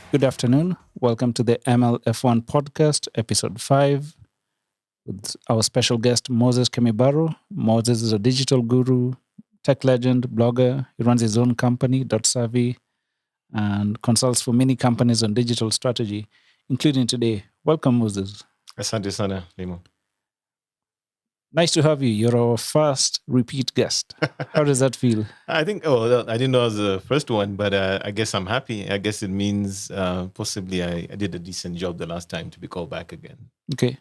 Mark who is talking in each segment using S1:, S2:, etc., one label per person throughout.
S1: Good afternoon. Welcome to the MLF1 podcast, episode 5, with our special guest, Moses Kemibaro. Moses is a digital guru, tech legend, blogger. He runs his own company, .savvy, and consults for many companies on digital strategy, including today. Welcome, Moses.
S2: Asante sana, Limo.
S1: Nice to have you. You're our first repeat guest. How does that feel?
S2: I think, I didn't know I was the first one, but I guess I'm happy. I guess it means possibly I did a decent job the last time to be called back again.
S1: Okay.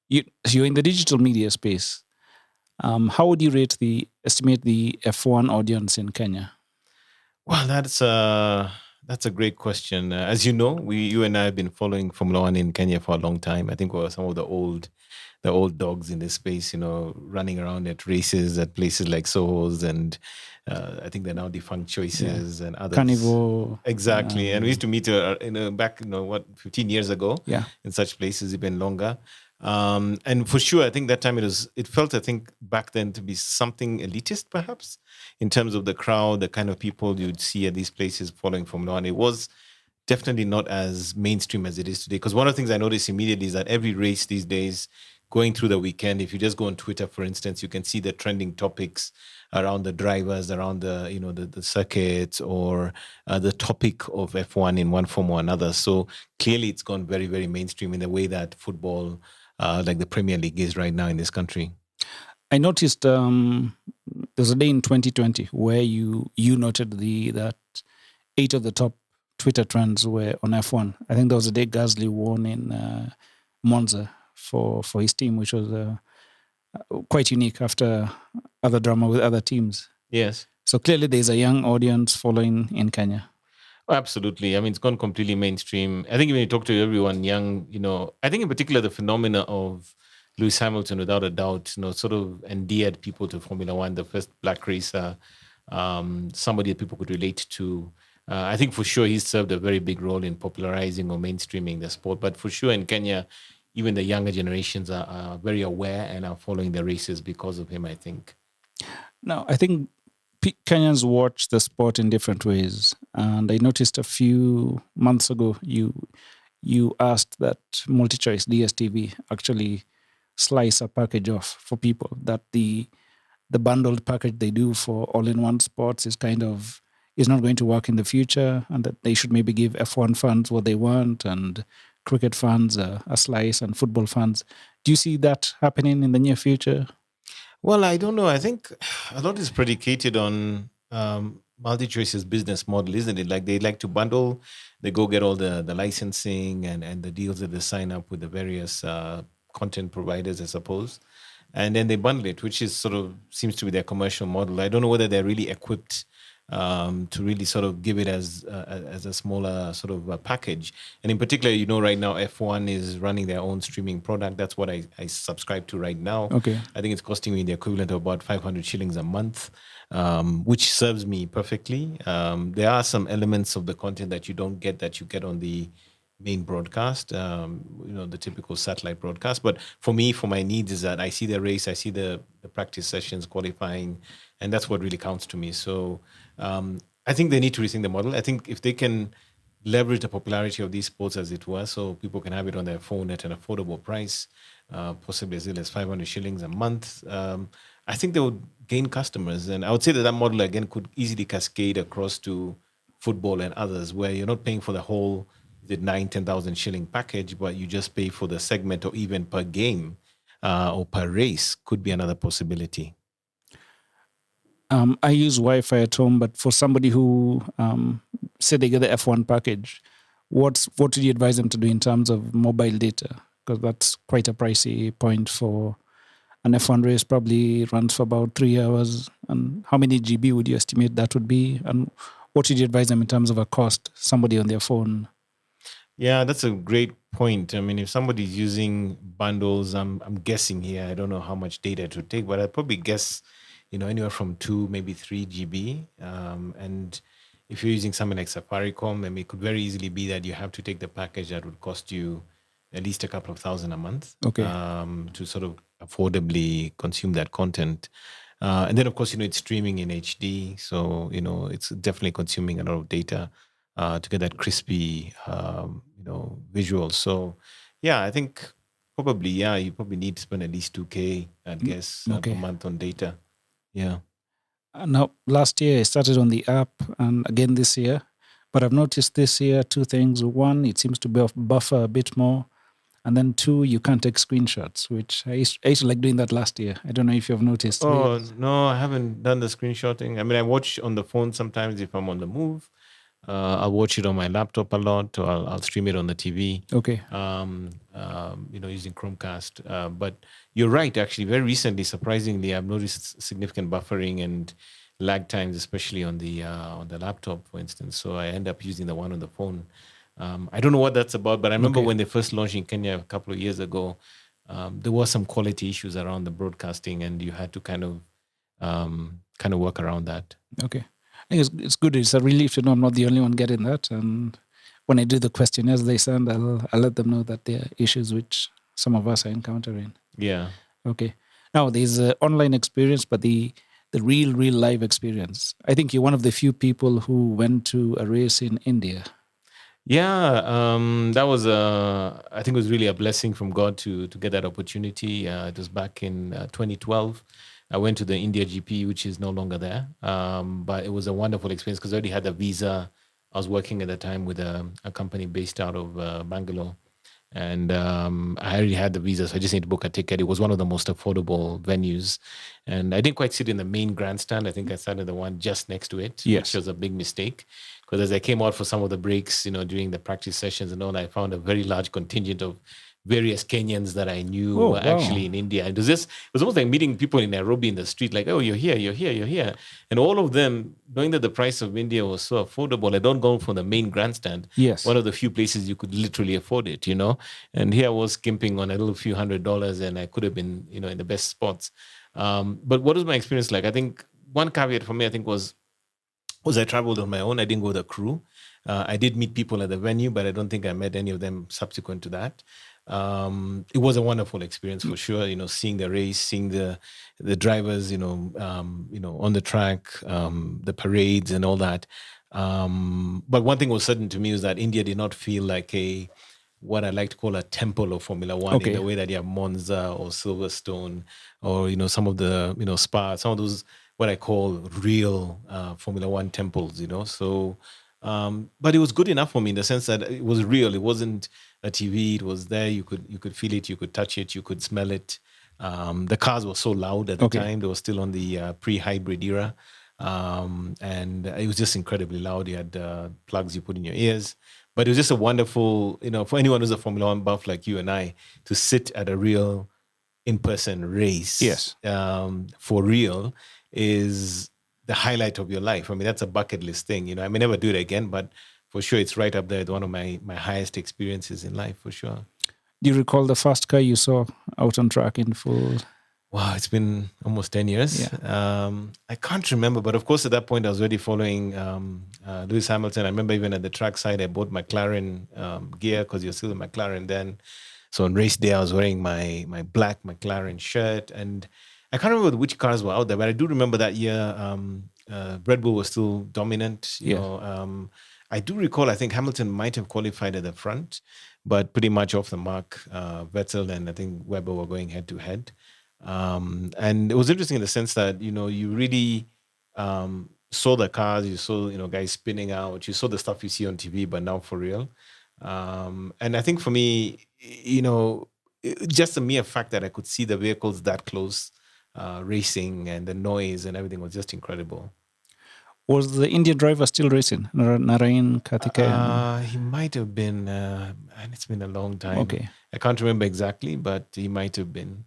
S1: You're in the digital media space. How would you estimate the F1 audience in Kenya?
S2: Well, that's a great question. As you know, you and I have been following Formula One in Kenya for a long time. I think we're some of the old dogs in this space, running around at races at places like Soho's and I think they're now defunct Choices and others.
S1: Carnival.
S2: Exactly. And we used to meet back, 15 years ago
S1: Yeah.
S2: in such places, even longer. And for sure, I think that time it felt, I think, back then to be something elitist, perhaps, in terms of the crowd, the kind of people you'd see at these places following Formula One. It was definitely not as mainstream as it is today. Because one of the things I noticed immediately is that every race these days, going through the weekend, if you just go on Twitter, for instance, you can see the trending topics around the drivers, around the circuits, or the topic of F1 in one form or another. So clearly, it's gone very, very mainstream in the way that football, like the Premier League, is right now in this country.
S1: I noticed there's a day in 2020 where you noted that 8 of the top Twitter trends were on F1. I think there was a day Gasly won in Monza for his team, which was quite unique after other drama with other teams.
S2: Yes.
S1: So clearly there's a young audience following in Kenya.
S2: Oh, absolutely. I mean, it's gone completely mainstream. I think when you talk to everyone young, I think in particular the phenomena of Lewis Hamilton, without a doubt, sort of endeared people to Formula One, the first black racer, somebody that people could relate to. I think for sure he's served a very big role in popularizing or mainstreaming the sport. But for sure in Kenya, even the younger generations are very aware and are following the races because of him, I think.
S1: Now, I think Kenyans watch the sport in different ways. And I noticed a few months ago, you asked that MultiChoice DSTV actually slice a package off for people, that the bundled package they do for all-in-one sports is not going to work in the future, and that they should maybe give F1 fans what they want and cricket fans a slice and football fans. Do you see that happening in the near future?
S2: Well, I don't know. I think a lot is predicated on MultiChoice's business model, isn't it? Like they like to bundle, they go get all the licensing and the deals that they sign up with the various content providers, I suppose. And then they bundle it, which is sort of seems to be their commercial model. I don't know whether they're really equipped to really sort of give it as a smaller sort of a package. And in particular, right now F1 is running their own streaming product. That's what I subscribe to right now.
S1: Okay.
S2: I think it's costing me the equivalent of about 500 shillings a month, which serves me perfectly. There are some elements of the content that you don't get that you get on the main broadcast, the typical satellite broadcast. But for me, for my needs, is that I see the race, I see the practice sessions, qualifying, and that's what really counts to me. So I think they need to rethink the model. I think if they can leverage the popularity of these sports as it was, so people can have it on their phone at an affordable price, possibly as little as 500 shillings a month, I think they would gain customers. And I would say that model, again, could easily cascade across to football and others, where you're not paying for the whole 10,000 shilling package, but you just pay for the segment or even per game or per race could be another possibility.
S1: I use Wi-Fi at home, but for somebody who say they get the F1 package, what would you advise them to do in terms of mobile data? Because that's quite a pricey point for an F1 race. Probably runs for about 3 hours. And how many GB would you estimate that would be? And what would you advise them in terms of a cost? Somebody on their phone.
S2: Yeah, that's a great point. I mean, if somebody's using bundles, I'm guessing here. I don't know how much data it would take, but I'd probably guess, anywhere from 2, maybe 3 GB. And if you're using something like Safaricom, I mean, it could very easily be that you have to take the package that would cost you at least a couple of thousand a month,
S1: Okay.
S2: To sort of affordably consume that content. And then, of course, it's streaming in HD. So, it's definitely consuming a lot of data. to get that crispy, visual. So, yeah, I think probably, you probably need to spend at least 2K, I'd guess, per
S1: Okay.
S2: month on data. Yeah.
S1: Now, last year I started on the app, and again this year. But I've noticed this year two things. One, it seems to buffer a bit more. And then two, you can't take screenshots, which I used to like doing that last year. I don't know if you've noticed.
S2: Oh, no, I haven't done the screenshotting. I mean, I watch on the phone sometimes if I'm on the move. I'll watch it on my laptop a lot, or I'll stream it on the TV.
S1: Okay.
S2: Using Chromecast. But you're right, actually. Very recently, surprisingly, I've noticed significant buffering and lag times, especially on the laptop, for instance. So I end up using the one on the phone. I don't know what that's about, but I remember when they first launched in Kenya a couple of years ago, there was some quality issues around the broadcasting, and you had to kind of work around that.
S1: Okay. I think it's good. It's a relief to know I'm not the only one getting that. And when I do the questionnaires they send, I'll let them know that there are issues which some of us are encountering.
S2: Yeah.
S1: Okay. Now, there's an online experience, but the real live experience. I think you're one of the few people who went to a race in India.
S2: Yeah, that was I think it was really a blessing from God to get that opportunity. It was back in 2012. I went to the India GP, which is no longer there, but it was a wonderful experience because I already had a visa. I was working at the time with a company based out of Bangalore, and I already had the visa, so I just need to book a ticket. It was one of the most affordable venues, and I didn't quite sit in the main grandstand. I think I sat in the one just next to it,
S1: Yes.
S2: which was a big mistake. Because as I came out for some of the breaks, during the practice sessions and all, I found a very large contingent of various Kenyans that I knew were actually in India. And it was almost like meeting people in Nairobi in the street, like, oh, you're here, you're here, you're here. And all of them, knowing that the price of India was so affordable, I don't go from the main grandstand.
S1: Yes.
S2: One of the few places you could literally afford it, And here I was skimping on a little few $100s, and I could have been, in the best spots. But what was my experience like? I think one caveat for me, I think, was I traveled on my own. I didn't go with a crew. I did meet people at the venue, but I don't think I met any of them subsequent to that. It was a wonderful experience for sure. Seeing the race, seeing the drivers, on the track, the parades and all that. But one thing was certain to me is that India did not feel like what I like to call a temple of Formula One, in the way that you have Monza or Silverstone or some of the Spa, some of those what I call real Formula One temples, So, but it was good enough for me in the sense that it was real. It wasn't a TV. It was there. You could feel it. You could touch it. You could smell it. The cars were so loud at the time. They were still on the pre-hybrid era, and it was just incredibly loud. You had plugs you put in your ears. But it was just a wonderful, for anyone who's a Formula One buff like you and I, to sit at a real in-person race,
S1: Yes,
S2: for real, is the highlight of your life. I mean, that's a bucket list thing. I may never do it again, but for sure, it's right up there with one of my highest experiences in life, for sure.
S1: Do you recall the first car you saw out on track in full?
S2: Wow, it's been almost 10 years.
S1: Yeah.
S2: I can't remember, but of course, at that point, I was already following Lewis Hamilton. I remember even at the track side, I bought McLaren gear because you're still in McLaren then. So on race day, I was wearing my black McLaren shirt, and I can't remember which cars were out there, but I do remember that year Red Bull was still dominant. You know, I do recall, I think Hamilton might have qualified at the front, but pretty much off the mark, Vettel and I think Webber were going head to head. And it was interesting in the sense that, you really saw the cars, you saw, guys spinning out, you saw the stuff you see on TV, but now for real. And I think for me, just the mere fact that I could see the vehicles that close, racing, and the noise and everything was just incredible.
S1: Was the Indian driver still racing? Narain Karthikeyan?
S2: He might have been, and it's been a long time.
S1: Okay.
S2: I can't remember exactly, but he might have been.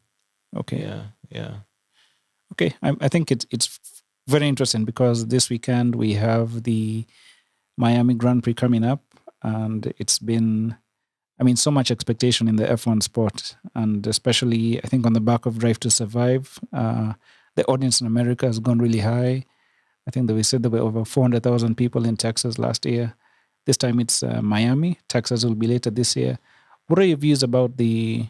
S1: Okay.
S2: Yeah.
S1: Okay. I think it's very interesting because this weekend we have the Miami Grand Prix coming up, and it's been, so much expectation in the F1 sport, and especially I think on the back of Drive to Survive, the audience in America has gone really high. I think that we said there were over 400,000 people in Texas last year. This time it's Miami. Texas will be later this year. What are your views about the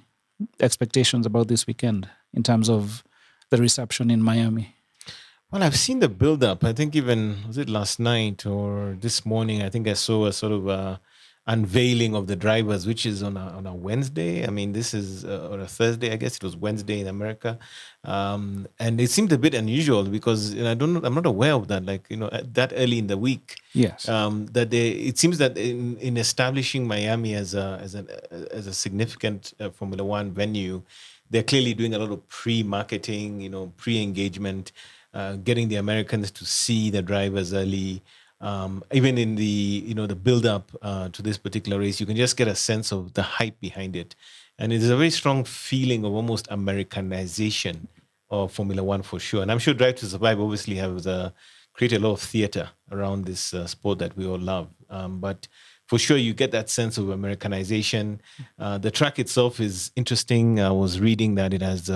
S1: expectations about this weekend in terms of the reception in Miami?
S2: Well, I've seen the build up. I think even was it last night or this morning? I think I saw a sort of unveiling of the drivers, which is on a Wednesday. I mean, this is or a Thursday. I guess it was Wednesday in America, and it seemed a bit unusual because I'm not aware of that. Like that early in the week,
S1: Yes.
S2: it seems that in establishing Miami as a significant Formula One venue, they're clearly doing a lot of pre-marketing, pre-engagement, getting the Americans to see the drivers early. Even in the build up to this particular race, you can just get a sense of the hype behind it, and it is a very strong feeling of almost Americanization of Formula One for sure. And I'm sure Drive to Survive obviously has created a lot of theater around this sport that we all love. But for sure, you get that sense of Americanization. The track itself is interesting. I was reading that it has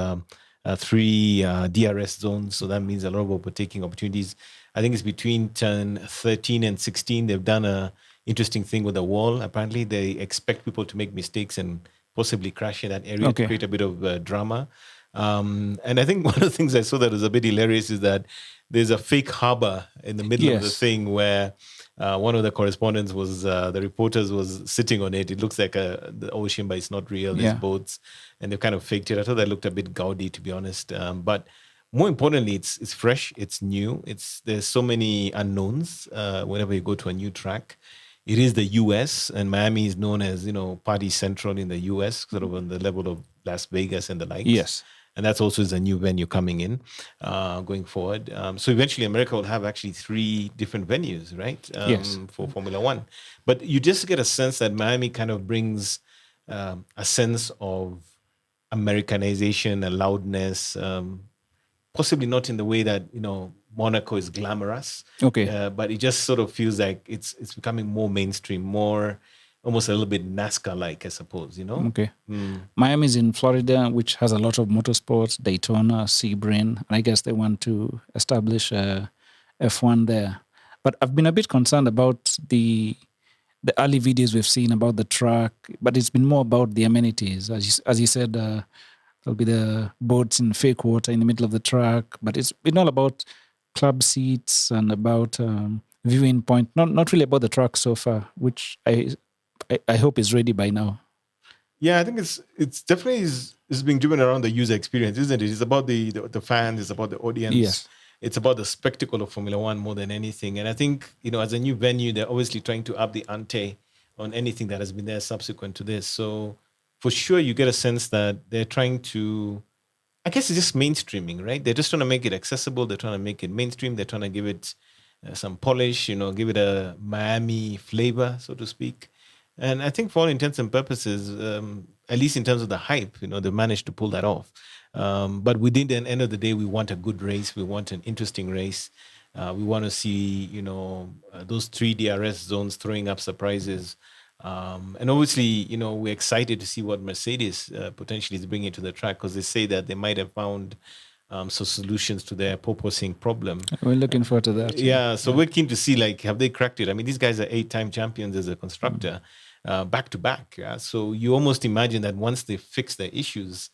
S2: three DRS zones, so that means a lot of overtaking opportunities. I think it's between turn 13 and 16. They've done a interesting thing with the wall. Apparently, they expect people to make mistakes and possibly crash in that area to create a bit of drama. And I think one of the things I saw that was a bit hilarious is that there's a fake harbor in the middle of the thing where one of the correspondents the reporters was sitting on it. It looks like the ocean, but it's not real. There's boats, and they've kind of faked it. I thought that looked a bit gaudy, to be honest. But more importantly, it's fresh, it's new. There's so many unknowns whenever you go to a new track. It is the U.S. and Miami is known as party central in the U.S., sort of on the level of Las Vegas and the likes.
S1: Yes.
S2: And that's also is a new venue coming in, going forward. So eventually America will have actually 3 different venues, right? For Formula One. But you just get a sense that Miami kind of brings a sense of Americanization, a loudness, possibly not in the way that, Monaco is glamorous.
S1: Okay.
S2: But it just sort of feels like it's becoming more mainstream, more almost a little bit NASCAR-like, I suppose,
S1: Okay. Miami's in Florida, which has a lot of motorsports, Daytona, Sebring, and I guess they want to establish a F1 there. But I've been a bit concerned about the early videos we've seen about the track, but it's been more about the amenities. As you said, there'll be the boats in fake water in the middle of the track, but it's been all about club seats and about viewing point, not really about the track so far, which I hope is ready by now.
S2: Yeah, I think it's definitely is being driven around the user experience, isn't it? It's about the fans, it's about the audience.
S1: Yes.
S2: It's about the spectacle of Formula One more than anything. And I think, as a new venue, they're obviously trying to up the ante on anything that has been there subsequent to this. So for sure, you get a sense that they're trying to, I guess it's just mainstreaming, right? They're just trying to make it accessible. They're trying to make it mainstream. They're trying to give it some polish, give it a Miami flavor, so to speak. And I think for all intents and purposes, at least in terms of the hype, they managed to pull that off. But within the end of the day, we want a good race. We want an interesting race. We want to see, those 3 DRS zones throwing up surprises. And obviously, we're excited to see what Mercedes potentially is bringing to the track, because they say that they might have found some solutions to their porpoising problem.
S1: We're looking forward to that.
S2: So we're keen to see, have they cracked it? I mean, these guys are 8-time champions as a constructor, back to back. Yeah? So you almost imagine that once they fix their issues,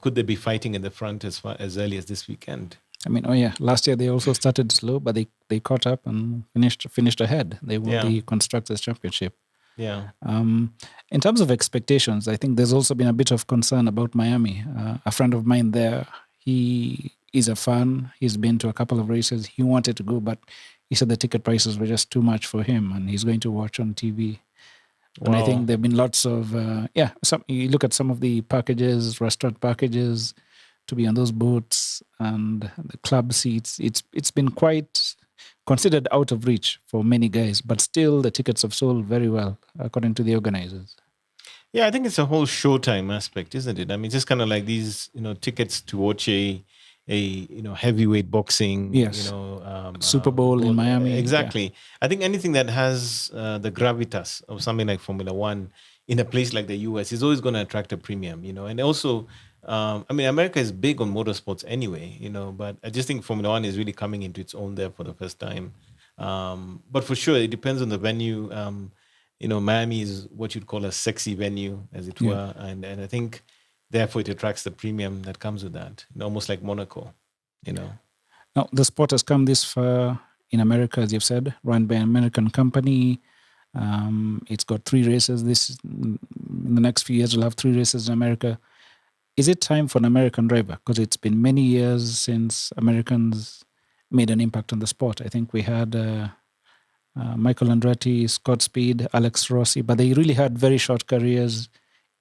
S2: could they be fighting in the front as early as this weekend?
S1: I mean, last year they also started slow, but they caught up and finished ahead. They won the Constructors' Championship.
S2: Yeah.
S1: In terms of expectations, I think there's also been a bit of concern about Miami. A friend of mine there, he is a fan. He's been to a couple of races. He wanted to go, but he said the ticket prices were just too much for him, and he's going to watch on TV. And I think there have been lots of, you look at some of the packages, restaurant packages, to be on those boats and the club seats. It's been quite considered out of reach for many guys, but still the tickets have sold very well, according to the organizers.
S2: Yeah, I think it's a whole showtime aspect, isn't it? I mean, just kind of like these, tickets to watch a heavyweight boxing,
S1: Super Bowl in Miami.
S2: Exactly.
S1: Yeah.
S2: I think anything that has the gravitas of something like Formula One in a place like the US is always going to attract a premium, and also, America is big on motorsports anyway, but I just think Formula One is really coming into its own there for the first time. But for sure, it depends on the venue. Miami is what you'd call a sexy venue, as it were, and I think therefore it attracts the premium that comes with that, almost like Monaco,
S1: Now, the sport has come this far in America, as you've said, run by an American company. It's got 3 races. In the next few years, we'll have 3 races in America. Is it time for an American driver? Because it's been many years since Americans made an impact on the sport. I think we had Michael Andretti, Scott Speed, Alex Rossi, but they really had very short careers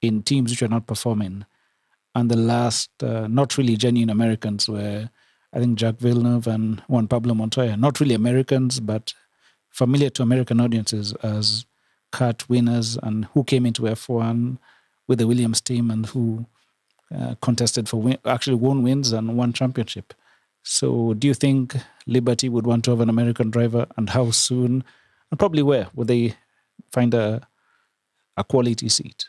S1: in teams which are not performing. And the last, not really genuine Americans were, I think, Jacques Villeneuve and Juan Pablo Montoya. Not really Americans, but familiar to American audiences as kart winners and who came into F1 with the Williams team and who contested for actually won wins and won championship. So do you think Liberty would want to have an American driver, and how soon and probably where would they find a quality seat?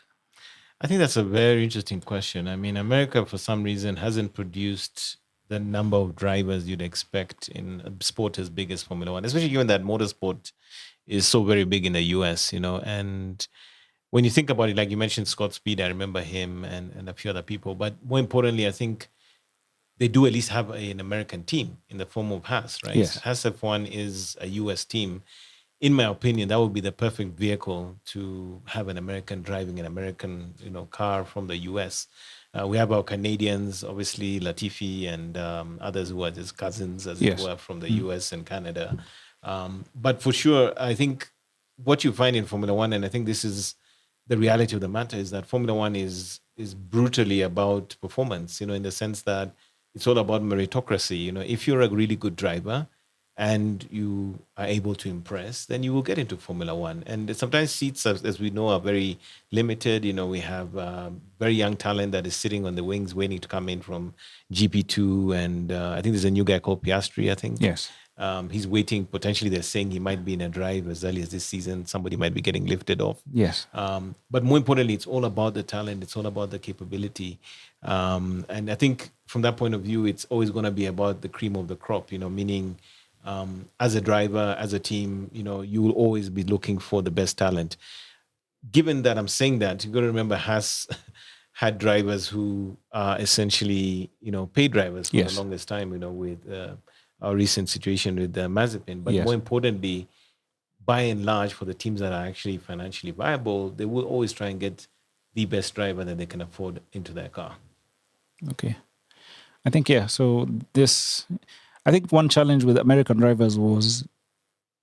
S2: I think that's a very interesting question. I mean, America, for some reason, hasn't produced the number of drivers you'd expect in a sport as big as Formula One, especially given that motorsport is so very big in the US, and when you think about it, like you mentioned Scott Speed, I remember him and a few other people. But more importantly, I think they do at least have an American team in the form of Haas, right?
S1: Yes.
S2: Haas F1 is a US team. In my opinion, that would be the perfect vehicle to have an American driving an American, car from the US. We have our Canadians, obviously Latifi and others who are just cousins, as it were, from the US and Canada. But for sure, I think what you find in Formula One, and I think this is the reality of the matter, is that Formula One is brutally about performance, in the sense that it's all about meritocracy. If you're a really good driver and you are able to impress, then you will get into Formula One. And sometimes seats, as we know, are very limited. We have very young talent that is sitting on the wings waiting to come in from GP2. And I think there's a new guy called Piastri, I think.
S1: Yes.
S2: He's waiting. Potentially, they're saying he might be in a drive as early as this season. Somebody might be getting lifted off.
S1: Yes.
S2: But more importantly, it's all about the talent. It's all about the capability. And I think from that point of view, it's always going to be about the cream of the crop, meaning as a driver, as a team, you will always be looking for the best talent. Given that I'm saying that, you've got to remember Haas had drivers who are essentially, paid drivers for the longest time, with our recent situation with Mazepin. But more importantly, by and large, for the teams that are actually financially viable, they will always try and get the best driver that they can afford into their car.
S1: Okay. I think, so I think one challenge with American drivers was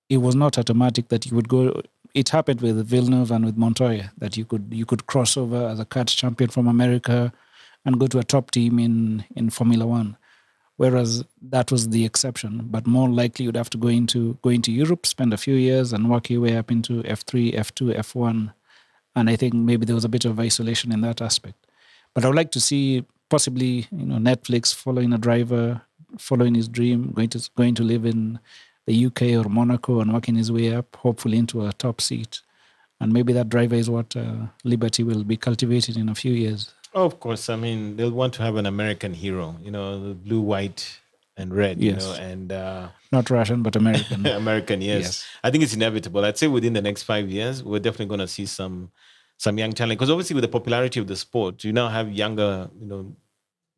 S1: it was not automatic that you would go. It happened with Villeneuve and with Montoya that you could cross over as a kart champion from America and go to a top team in Formula One. Whereas that was the exception, but more likely you'd have to go into Europe, spend a few years, and work your way up into F3, F2, F1. And I think maybe there was a bit of isolation in that aspect. But I would like to see possibly Netflix following a driver, following his dream, going to live in the UK or Monaco and working his way up, hopefully into a top seat. And maybe that driver is what Liberty will be cultivated in a few years.
S2: Oh, of course. I mean, they'll want to have an American hero, the blue, white, and red, and
S1: not Russian, but American.
S2: American, yes. I think it's inevitable. I'd say within the next 5 years, we're definitely going to see some young talent. Because obviously with the popularity of the sport, you now have younger,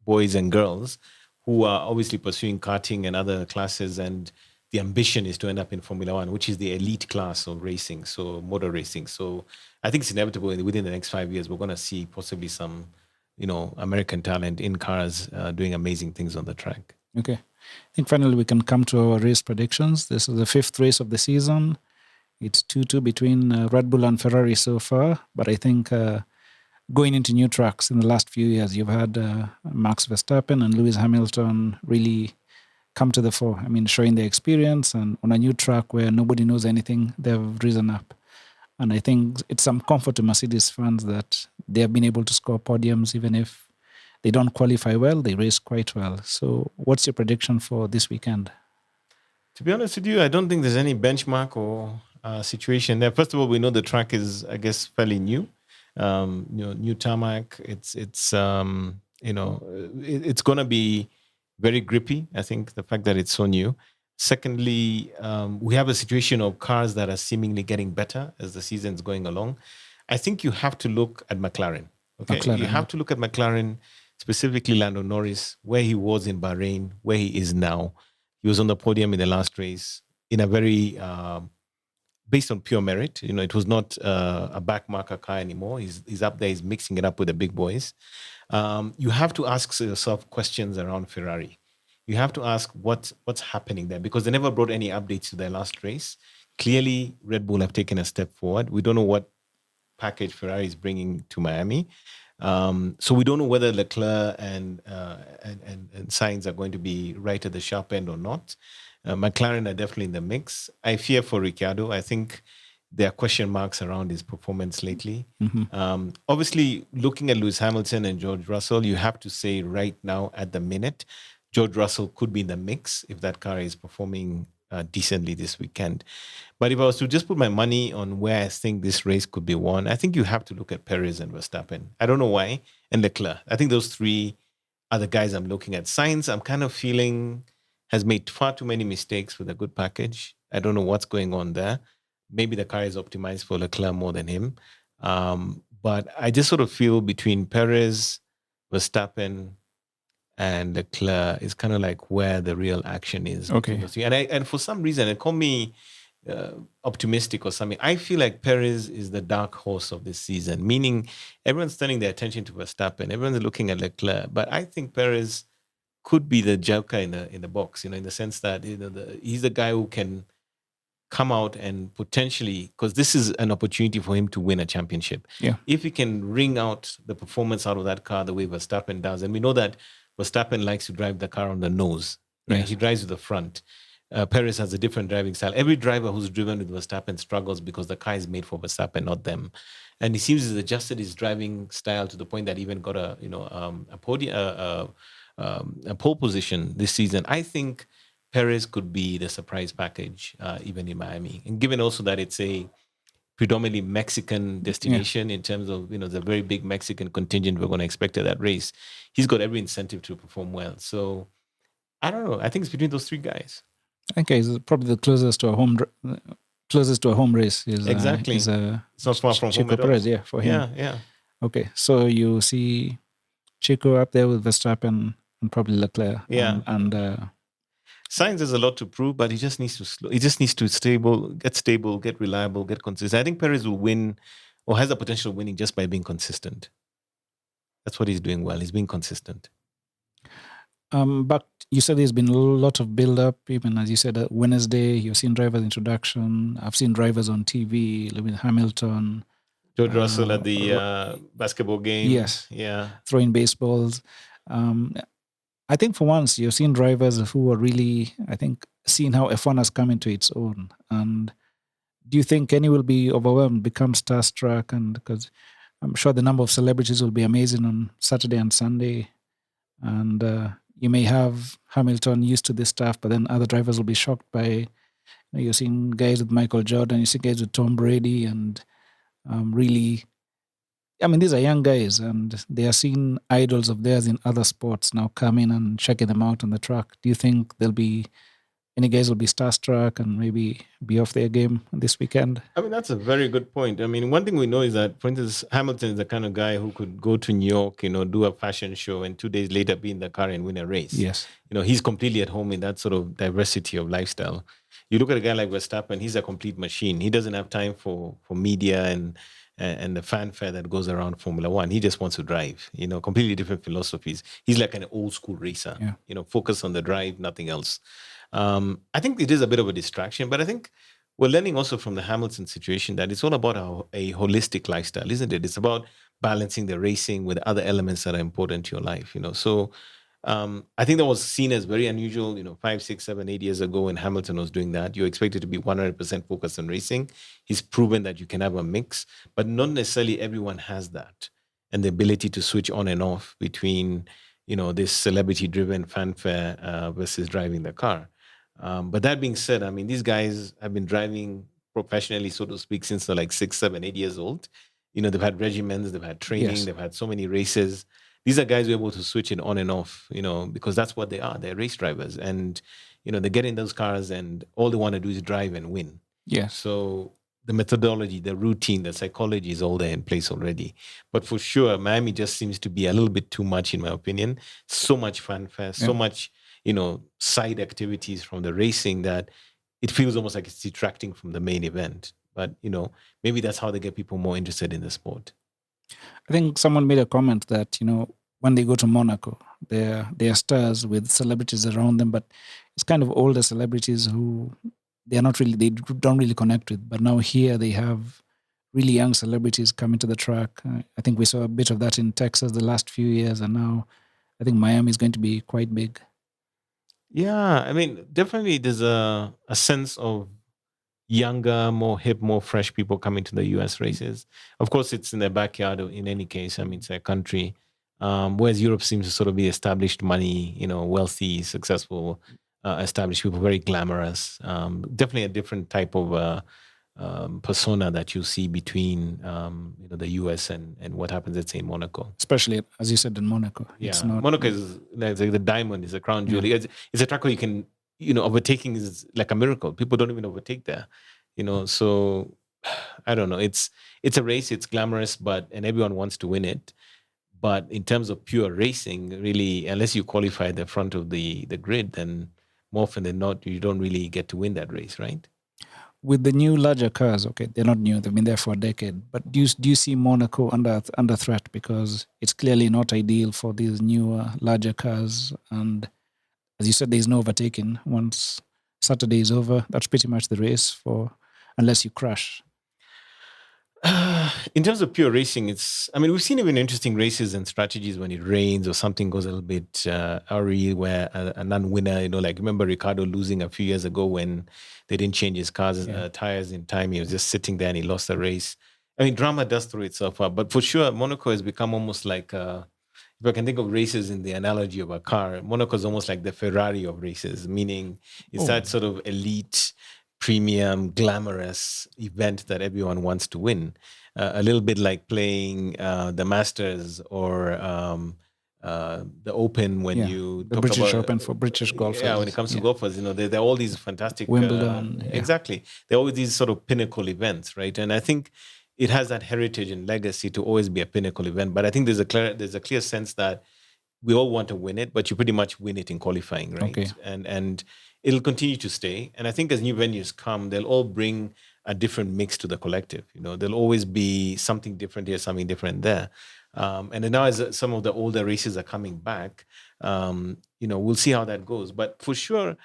S2: boys and girls who are obviously pursuing karting and other classes, and the ambition is to end up in Formula One, which is the elite class of racing, so motor racing. So I think it's inevitable within the next 5 years, we're going to see possibly some, American talent in cars doing amazing things on the track.
S1: Okay. I think finally we can come to our race predictions. This is the 5th race of the season. It's 2-2 between Red Bull and Ferrari so far. But I think going into new tracks in the last few years, you've had Max Verstappen and Lewis Hamilton really come to the fore. I mean, showing their experience, and on a new track where nobody knows anything, they've risen up. And I think it's some comfort to Mercedes fans that they have been able to score podiums, even if they don't qualify well, they race quite well. So what's your prediction for this weekend?
S2: To be honest with you, I don't think there's any benchmark or situation there. First of all, we know the track is, I guess, fairly new. New tarmac. It's going to be very grippy. I think the fact that it's so new. Secondly, we have a situation of cars that are seemingly getting better as the season's going along. I think you have to look at McLaren. Okay, you have to look at McLaren, specifically Lando Norris, where he was in Bahrain, where he is now. He was on the podium in the last race in a very based on pure merit. It was not a backmarker car anymore. He's up there. He's mixing it up with the big boys. You have to ask yourself questions around Ferrari. You have to ask what's happening there, because they never brought any updates to their last race. Clearly, Red Bull have taken a step forward. We don't know what package Ferrari is bringing to Miami. So we don't know whether Leclerc and Sainz are going to be right at the sharp end or not. McLaren are definitely in the mix. I fear for Ricciardo. I think there are question marks around his performance lately. Obviously, looking at Lewis Hamilton and George Russell, you have to say right now at the minute, George Russell could be in the mix if that car is performing decently this weekend. But if I was to just put my money on where I think this race could be won, I think you have to look at Perez and Verstappen. I don't know why. And Leclerc. I think those three are the guys I'm looking at. Sainz, I'm kind of feeling, has made far too many mistakes with a good package. I don't know what's going on there. Maybe the car is optimized for Leclerc more than him. But I just sort of feel between Perez, Verstappen, and Leclerc is kind of like where the real action is.
S1: Okay.
S2: And for some reason, it called me optimistic or something. I feel like Perez is the dark horse of this season, meaning everyone's turning their attention to Verstappen. Everyone's looking at Leclerc. But I think Perez could be the joker in the box, in the sense that he's the guy who can come out and potentially, because this is an opportunity for him to win a championship.
S1: Yeah.
S2: If he can wring out the performance out of that car the way Verstappen does, and we know that Verstappen likes to drive the car on the nose. Right? He drives with the front. Perez has a different driving style. Every driver who's driven with Verstappen struggles because the car is made for Verstappen, not them. And he seems he's adjusted his driving style to the point that he even got a pole position this season. I think Perez could be the surprise package, even in Miami. And given also that it's a predominantly Mexican destination in terms of, the very big Mexican contingent we're going to expect at that race, he's got every incentive to perform well. So I don't know. I think it's between those three guys.
S1: Okay, it's probably the closest to a home race.
S2: Exactly.
S1: It's
S2: not far from home at all.
S1: Perez, for him.
S2: Yeah.
S1: Okay, so you see Chico up there with Verstappen and probably Leclerc.
S2: Yeah.
S1: And
S2: Sainz has a lot to prove, but he just needs to slow. He just needs to get reliable, get consistent. I think Perez will win, or has the potential of winning, just by being consistent. That's what he's doing well. He's being consistent.
S1: But you said there's been a lot of build-up, even as you said, Wednesday, you've seen drivers' introduction. I've seen drivers on TV, Lewis Hamilton.
S2: George Russell at the basketball game.
S1: Yes.
S2: Yeah.
S1: Throwing baseballs. I think for once, you've seen drivers who are really, seeing how F1 has come into its own. And do you think any will be overwhelmed, become starstruck? And because I'm sure the number of celebrities will be amazing on Saturday and Sunday. And you may have Hamilton used to this stuff, but then other drivers will be shocked by, you've seen guys with Michael Jordan, you see guys with Tom Brady, and really, these are young guys, and they are seeing idols of theirs in other sports now come in and checking them out on the track. Do you think there'll be any guys will be starstruck and maybe be off their game this weekend?
S2: That's a very good point. One thing we know is that, for instance, Hamilton is the kind of guy who could go to New York, do a fashion show, and 2 days later be in the car and win a race.
S1: Yes.
S2: He's completely at home in that sort of diversity of lifestyle. You look at a guy like Verstappen, he's a complete machine. He doesn't have time for media and the fanfare that goes around Formula One. He just wants to drive, completely different philosophies. He's like an old school racer, focus on the drive, nothing else. I think it is a bit of a distraction, but I think we're learning also from the Hamilton situation that it's all about a holistic lifestyle, isn't it? It's about balancing the racing with other elements that are important to your life, So I think that was seen as very unusual, 5, 6, 7, 8 years ago when Hamilton was doing that. You're expected to be 100% focused on racing. He's proven that you can have a mix, but not necessarily everyone has that. And the ability to switch on and off between, this celebrity-driven fanfare versus driving the car. But that being said, these guys have been driving professionally, so to speak, since they're like 6, 7, 8 years old. They've had regimens, they've had training,
S1: Yes.
S2: They've had so many races. These are guys who are able to switch it on and off, because that's what they are. They're race drivers. And, they get in those cars and all they want to do is drive and win.
S1: Yes.
S2: So the methodology, the routine, the psychology is all there in place already. But for sure, Miami just seems to be a little bit too much, in my opinion. So much fanfare, so much. side activities from the racing that it feels almost like it's detracting from the main event. But, maybe that's how they get people more interested in the sport.
S1: I think someone made a comment that, when they go to Monaco, they are stars with celebrities around them, but it's kind of older celebrities who they don't really connect with. But now here they have really young celebrities coming to the track. I think we saw a bit of that in Texas the last few years, and now I think Miami is going to be quite big.
S2: Yeah, I mean, definitely there's a sense of younger, more hip, more fresh people coming to the US races. Of course, it's in their backyard in any case. I mean, it's their country. Whereas Europe seems to sort of be established money, wealthy, successful, established people, very glamorous. Definitely a different type of persona that you see between the US and what happens, let's say, in Monaco.
S1: Especially, as you said, in Monaco.
S2: Yeah,
S1: It's not,
S2: Monaco is like the diamond, is a crown jewel. It's a track where you can, overtaking is like a miracle. People don't even overtake there, So I don't know. It's a race. It's glamorous, and everyone wants to win it. But in terms of pure racing, really, unless you qualify at the front of the grid, then more often than not, you don't really get to win that race, right?
S1: with the new larger cars, okay, they're not new; they've been there for a decade. But do you see Monaco under threat, because it's clearly not ideal for these newer, larger cars? And as you said, there's no overtaking. Once Saturday is over, that's pretty much the race unless you crash.
S2: In terms of pure racing, we've seen even interesting races and strategies when it rains or something goes a little bit awry, where a non-winner, like remember Ricardo losing a few years ago when they didn't change his tires in time. He was just sitting there and he lost the race. I mean, drama does throw itself up, but for sure, Monaco has become almost like, if I can think of races in the analogy of a car, Monaco is almost like the Ferrari of races, meaning it's that sort of elite, premium, glamorous event that everyone wants to win. A little bit like playing the Masters or the Open when you
S1: the
S2: talk
S1: British
S2: about
S1: Open for British golfers.
S2: Yeah, when it comes to golfers, there are all these fantastic
S1: Wimbledon.
S2: Exactly, there are always these sort of pinnacle events, right? And I think it has that heritage and legacy to always be a pinnacle event. But I think there's a clear sense that we all want to win it, but you pretty much win it in qualifying, right?
S1: Okay.
S2: And it'll continue to stay. And I think as new venues come, they'll all bring a different mix to the collective. There'll always be something different here, something different there. And then now as some of the older races are coming back, we'll see how that goes. But for sure,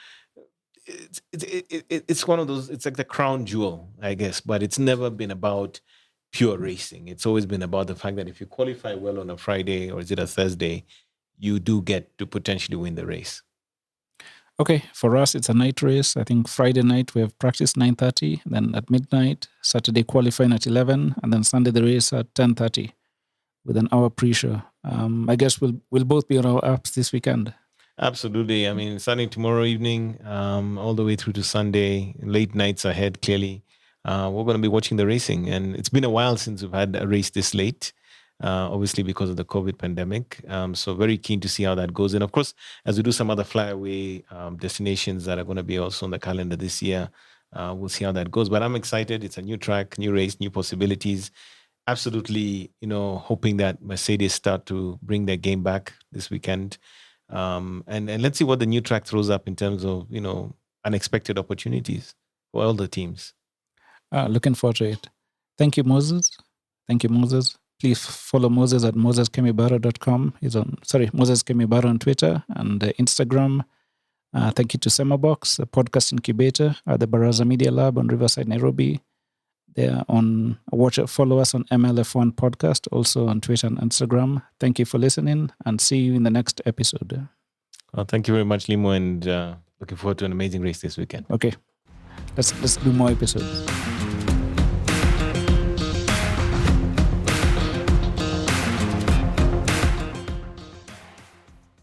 S2: it's one of those, it's like the crown jewel, I guess, but it's never been about pure racing. It's always been about the fact that if you qualify well on a Friday or is it a Thursday, you do get to potentially win the race.
S1: Okay, for us, it's a night race. I think Friday night we have practice 9:30, then at midnight, Saturday qualifying at 11, and then Sunday the race at 10:30 with an hour pre-show. I guess we'll both be on our apps this weekend.
S2: Absolutely. I mean, starting tomorrow evening, all the way through to Sunday, late nights ahead, clearly. We're going to be watching the racing. And it's been a while since we've had a race this late. Obviously because of the COVID pandemic. So very keen to see how that goes. And of course, as we do some other flyaway destinations that are going to be also on the calendar this year, we'll see how that goes. But I'm excited. It's a new track, new race, new possibilities. Absolutely, hoping that Mercedes start to bring their game back this weekend. And let's see what the new track throws up in terms of, unexpected opportunities for all the teams.
S1: Looking forward to it. Thank you, Moses. Please follow Moses at moseskemibaro.com. Moses Kemibaro on Twitter and Instagram. Thank you to Semabox, a podcast incubator at the Baraza Media Lab on Riverside, Nairobi. They are follow us on MLF1 podcast, also on Twitter and Instagram. Thank you for listening, and see you in the next episode.
S2: Well, thank you very much, Limo, and looking forward to an amazing race this weekend.
S1: Okay, let's do more episodes.